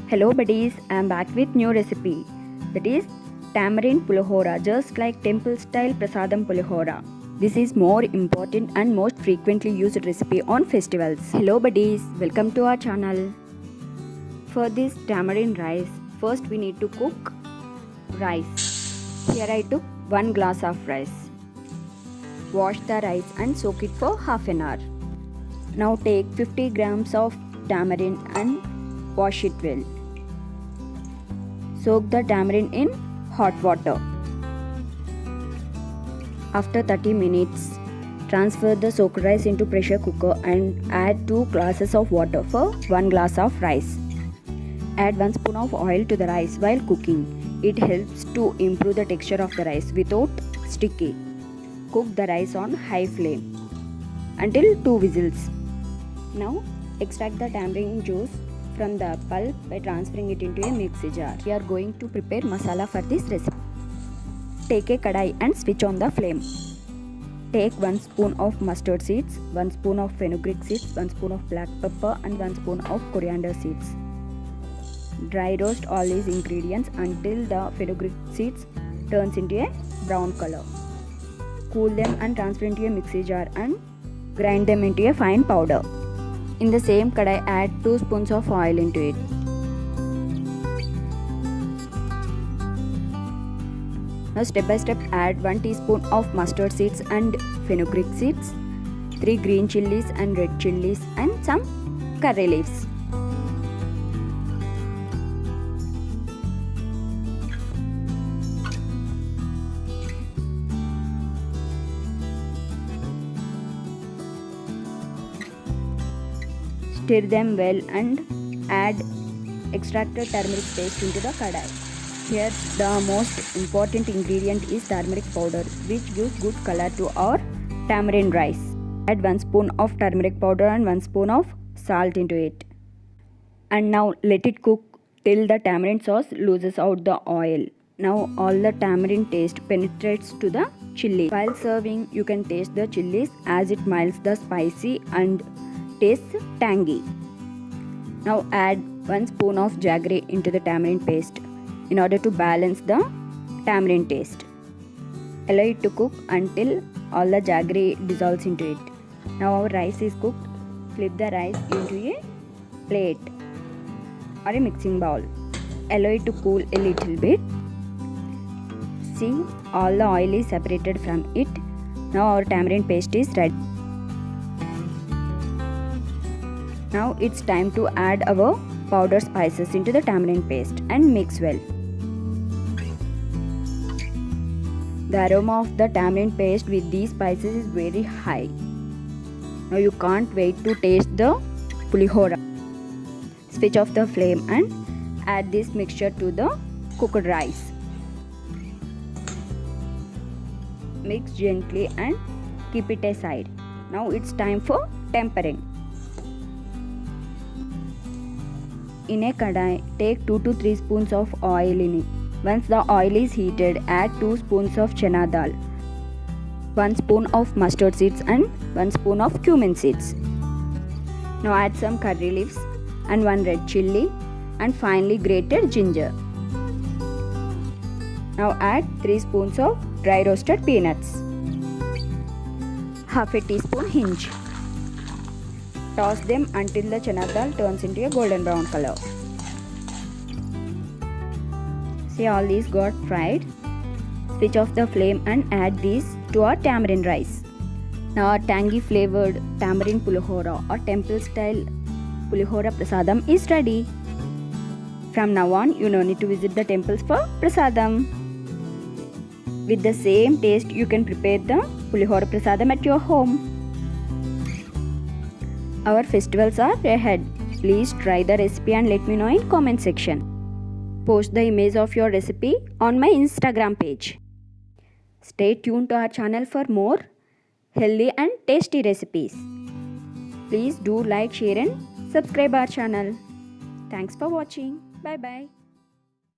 Hello buddies, I am back with new recipe, that is tamarind pulihora, just like temple style prasadam pulihora. This is more important and most frequently used recipe on festivals. Hello buddies, welcome to our channel. For this tamarind rice, first we need to cook rice. Here I took 1 glass of rice. Wash the rice and soak it for half an hour. Now take 50 grams of tamarind and wash it well. Soak the tamarind in hot water. After 30 minutes, transfer the soaked rice into pressure cooker and add 2 glasses of water for 1 glass of rice. Add 1 spoon of oil to the rice while cooking. It helps to improve the texture of the rice without sticky. Cook the rice on high flame until 2 whistles. Now extract the tamarind juice from the pulp by transferring it into a mixing jar. We are going to prepare masala for this recipe. Take a kadai and switch on the flame. Take 1 spoon of mustard seeds, 1 spoon of fenugreek seeds, 1 spoon of black pepper and 1 spoon of coriander seeds. Dry roast all these ingredients until the fenugreek seeds turns into a brown color. Cool them and transfer into a mixing jar and grind them into a fine powder. In the same kadai, add 2 spoons of oil into it. Now step by step add 1 teaspoon of mustard seeds and fenugreek seeds, 3 green chilies and red chilies and some curry leaves. Stir them well and add extracted turmeric paste into the kadai. Here the most important ingredient is turmeric powder, which gives good color to our tamarind rice. Add 1 spoon of turmeric powder and 1 spoon of salt into it. And now let it cook till the tamarind sauce loses out the oil. Now all the tamarind taste penetrates to the chili. While serving, you can taste the chilies as it melts the spicy and tastes tangy. Now add 1 spoon of jaggery into the tamarind paste in order to balance the tamarind taste. Allow it to cook until all the jaggery dissolves into it. Now our rice is cooked. Flip the rice into a plate or a mixing bowl. Allow it to cool a little bit. See, all the oil is separated from it. Now our tamarind paste is ready. Now it's time to add our powdered spices into the tamarind paste and mix well. The aroma of the tamarind paste with these spices is very high. Now you can't wait to taste the pulihora. Switch off the flame and add this mixture to the cooked rice. Mix gently and keep it aside. Now it's time for tempering. In a kadai, take 2 to 3 spoons of oil in it. Once the oil is heated, add 2 spoons of chana dal, 1 spoon of mustard seeds and 1 spoon of cumin seeds. Now add some curry leaves and 1 red chilli and finely grated ginger. Now add 3 spoons of dry roasted peanuts, half a teaspoon hinge. Toss them until the chana dal turns into a golden brown color. See, all these got fried. Switch off the flame and add these to our tamarind rice. Now our tangy flavored tamarind pulihora or temple style pulihora prasadam is ready. From now on, you no need to visit the temples for prasadam. With the same taste, you can prepare the pulihora prasadam at your home. Our festivals are ahead. Please try the recipe and let me know in comment section. Post the image of your recipe on my Instagram page. Stay tuned to our channel for more healthy and tasty recipes. Please do like, share and subscribe our channel. Thanks for watching. Bye bye.